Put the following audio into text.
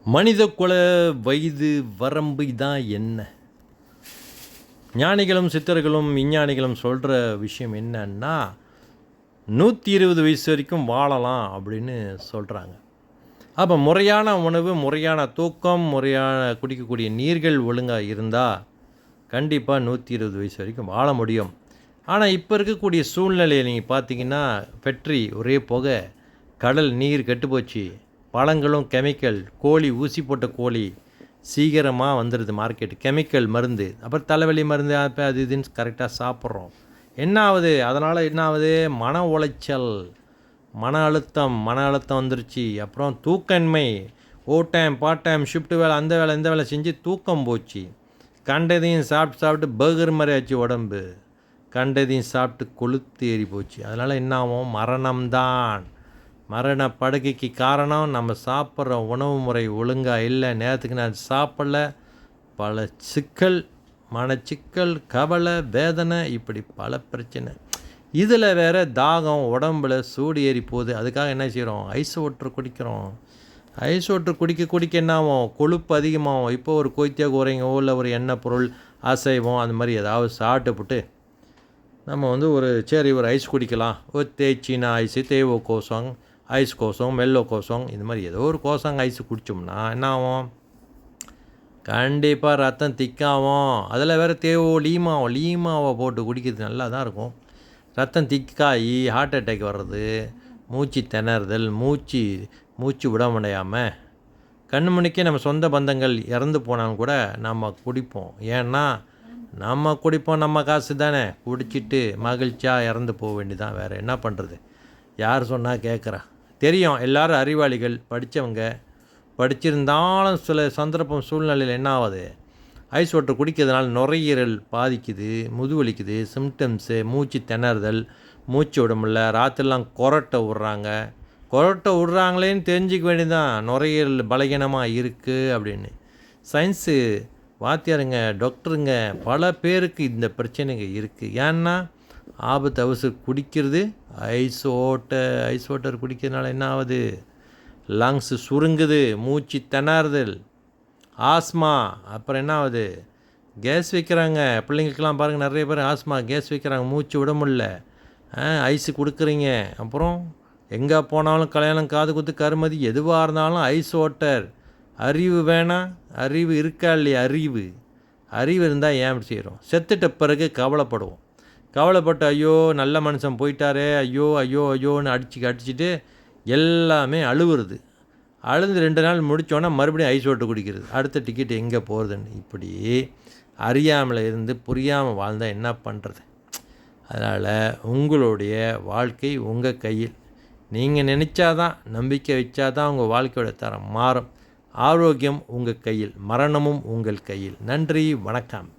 மனித குல வயது வரம்பு தான் என்ன? ஞானிகளும் சித்தர்களும் விஞ்ஞானிகளும் சொல்கிற விஷயம் என்னன்னா 120 வயசு வரைக்கும் வாழலாம் அப்படின்னு சொல்கிறாங்க. அப்போ முறையான உணவு, முறையான தூக்கம், முறையான குடிக்கக்கூடிய நீர்கள் ஒழுங்காக இருந்தால் கண்டிப்பாக 120 வயசு வரைக்கும் வாழ முடியும். ஆனால் இப்போ இருக்கக்கூடிய சூழ்நிலையை நீங்கள் பார்த்தீங்கன்னா ஃபேக்ட்ரி ஒரே புகை, கடல் நீர் கெட்டுப்போச்சு, பழங்களும் கெமிக்கல், கோழி ஊசி போட்ட கோழி சீக்கிரமாக வந்துடுது மார்க்கெட்டு, கெமிக்கல் மருந்து, அப்புறம் தலைவலி மருந்து, அப்போ அது இதுன்னு கரெக்டாக சாப்பிட்றோம். என்ன ஆகுது? அதனால் என்ன ஆகுது? மன உளைச்சல், மன அழுத்தம் வந்துருச்சு. அப்புறம் தூக்கமின்மை, over time, part time, shift வேலை, அந்த வேலை இந்த வேலை செஞ்சு தூக்கம் போச்சு. கண்டதையும் சாப்பிட்டு பர்கர் மாதிரி ஆச்சு உடம்பு, கண்டதையும் சாப்பிட்டு கொளுத்து ஏறி போச்சு. அதனால் என்ன ஆகும்? மரணம்தான். மரண படுக்கைக்கு காரணம் நம்ம சாப்பிட்ற உணவு முறை ஒழுங்காக இல்லை, நேரத்துக்கு நான் சாப்பிடல, பல சிக்கல், மனச்சிக்கல், கவலை, வேதனை, இப்படி பல பிரச்சனை. இதில் வேறு தாகம், உடம்பில் சூடு ஏறி போகுது. அதுக்காக என்ன செய்கிறோம்? ஐஸ் வாட்டர் குடிக்கிறோம். ஐஸ் வாட்டர் குடிக்க என்ன ஆகும்? கொழுப்பு அதிகமாகும். இப்போ ஒரு கொய்த்தியா கூரைங்கோ இல்லை ஒரு எண்ணெய் பொருள், அசைவம், அந்த மாதிரி ஏதாவது சாப்பிட்டுப்புட்டு நம்ம ஒரு சரி ஒரு ஐஸ் குடிக்கலாம். ஒரு தேய்ச்சினா ஐஸு, தேவோ கோசம் ஐஸ் கோசம், மெல்லோ கோசம், இந்த மாதிரி ஏதோ ஒரு கோசம் ஐஸு குடித்தோம்னா என்ன ஆகும்? கண்டிப்பாக ரத்தம் திக்காகும். அதில் வேறு லீமாவை போட்டு குடிக்கிறது நல்லா தான் இருக்கும். ரத்தம் திக்காகி ஹார்ட் அட்டாக் வர்றது, மூச்சு திணறுதல், மூச்சு விட முடியாமல், கண்ணு மணிக்கே நம்ம சொந்த பந்தங்கள் இறந்து போனாலும் கூட நம்ம குடிப்போம். ஏன்னா நம்ம காசு தானே, குடிச்சிட்டு மகிழ்ச்சியாக இறந்து போக வேண்டியதான். வேறு என்ன பண்ணுறது? யார் சொன்னால் கேட்குறா? தெரியும், எல்லோரும் அறிவாளிகள், படித்தவங்க. படிச்சிருந்தாலும் சில சந்தர்ப்பம் சூழ்நிலையில் என்ன ஆகுது? ஐஸ் வாட்டர் குடிக்கிறதுனால நுரையீரல் பாதிக்குது, முதுவலிக்குது, சிம்டம்ஸு, மூச்சு திணறுதல், மூச்சு விட முடியல, ராத்திரிலாம் கொரட்டை விட்றாங்களேன்னு தெரிஞ்சிக்க வேண்டியதான், நுரையீரல் பலகீனமாக இருக்குது அப்படின்னு. சயின்ஸு வாத்தியாருங்க, டாக்டருங்க, பல பேருக்கு இந்த பிரச்சனைங்க இருக்குது. ஏன்னா ஆபத்து அவசரம் குடிக்கிறது, ஐஸ் வாட்டர் குடிக்கிறதுனால என்ன ஆகுது? லங்ஸு சுருங்குது, மூச்சு திணறுதல், ஆஸ்மா, அப்புறம் என்ன ஆகுது? கேஸ் வைக்கிறாங்க. பிள்ளைங்களுக்கெல்லாம் பாருங்கள், நிறைய பேர் ஆஸ்மா கேஸ் வைக்கிறாங்க, மூச்சு விட முடியல. ஐஸு கொடுக்குறீங்க. அப்புறம் எங்கே போனாலும் கல்யாணம், காது குத்து, கருமதி, எதுவாக இருந்தாலும் ஐஸ் வாட்டர். அறிவு வேணாம்? அறிவு இருக்கா இல்லையா? அறிவு இருந்தால் ஏன் இப்படி செய்கிறோம்? செத்துட்ட பிறகு கவலைப்பட்டு ஐயோ நல்ல மனுஷன் போயிட்டாரே, ஐயோன்னு அடிச்சுட்டு எல்லாமே அழுவுறது. அழுது 2 நாள் முடித்தோன்னா மறுபடியும் ஐஸ் வாட்டர் குடிக்கிறது. அடுத்த டிக்கெட் எங்கே போகிறதுன்னு. இப்படி அறியாமல் இருந்து புரியாமல் வாழ்ந்தால் என்ன பண்ணுறது? அதனால் உங்களுடைய வாழ்க்கை உங்கள் கையில். நீங்கள் நினச்சாதான், நம்பிக்கை வச்சாதான் உங்கள் வாழ்க்கையோட தரம் மாறும். ஆரோக்கியம் உங்கள் கையில், மரணமும் உங்கள் கையில். நன்றி, வணக்கம்.